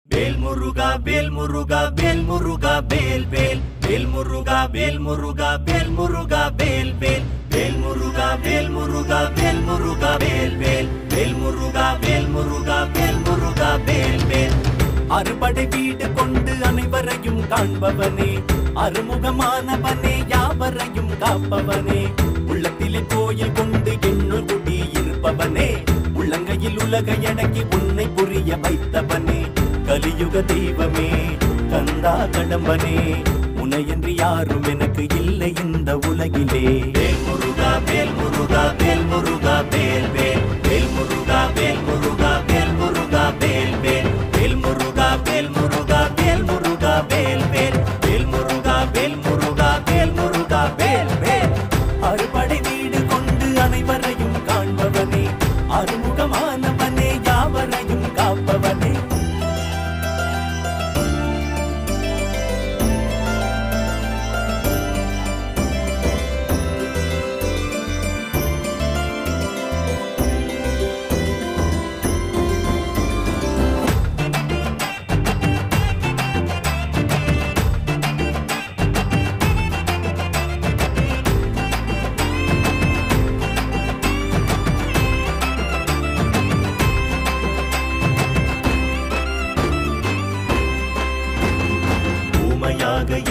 வேல் முருகா வேல் முருகா வேல் முருகா வேல் வேல் வேல் முருகா வேல் முருகா வேல் முருகா வேல் வேல் வேல் முருகா வேல் முருகா வேல் முருகா வேல் வேல் வேல் முருகா வேல் முருகா வேல் முருகா வேல் வேல் அறுபடை வீடு கொண்டு அனைவரையும் காண்பவனே அறுமுகமானவனே யாவரையும் காப்பவனே உள்ளத்திலே கோயில் கொண்டு என்னுள் குடி இருப்பவனே உள்ளங்கையில் உலகை அடக்கி உன்னை புரிய வைத்தவனே கலியுக தெய்வமே கந்தா கடம்பனே உனையன்றி யாரும் எனக்கு இல்லை இந்த உலகிலே வேல் முருகா வேல் முருகா வேல் முருகா வேல் வேல் வேல் முருகா வேல் முருகா வேல் முருகா வேல் வேல் வேல் முருகா வேல் முருகா வேல் முருகா வேல் வேல் வேல் முருகா வேல் முருகா வேல் முருகா வேல் வேல் அறுபடை வீடு கொண்டு அனைவரையும் காண்பவனே அறுமுகமானவனே யாவரையும் காப்பவனே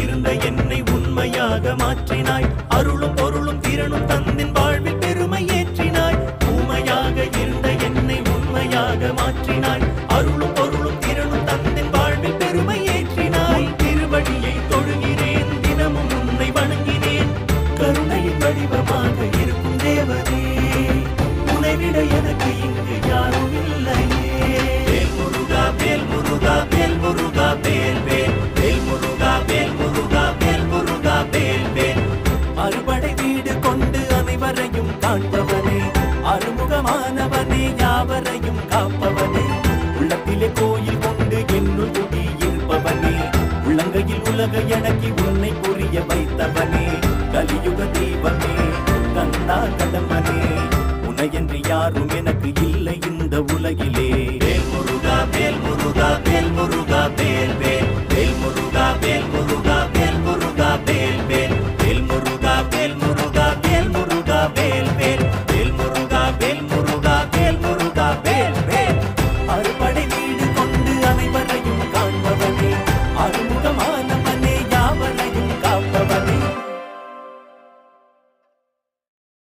இருந்த என்னை உண்மையாக மாற்றினாய் அருளும் பொருளும் திறனும் தந்தின் வாழ்வில் பெருமை ஏற்றினாய் ஊமையாக இருந்த என்னை உண்மையாக மாற்றினாய் அருளும் பொருளும் திறனும் தந்தின் வாழ்வில் பெருமை ஏற்றினாய் திருவடியை தொழுகிறேன் தினமும் உன்னை வணங்கினேன் கருணையின் வடிவமாக இருக்கும் தேவனே உன்னை விட எனக்கு இங்கு யாரும் இல்லையே வேல் முருகா வேல் முருகா வேல் முருகா வேல் வேல் வேல் முருகா வேல் முருகா வேல் முருகா வேல் வேல் அறுபடை வீடு கொண்டு அனைவரையும் காண்பவனே அறுமுகமானவனே யாவரையும் காப்பவனே உள்ளத்திலே கோயில் கொண்டு என்னுள் குடி இருப்பவனே உள்ளங்கையில் உலகை அடக்கி உன்னை புரிய வைத்தவனே கலியுக தெய்வமே கந்தா கடம்பனே உனையன்றி யாரும் எனக்கு இல்லை இந்த உலகிலே வேல் முருகா வேல் முருகா வேல் முருகா வேல் வேல்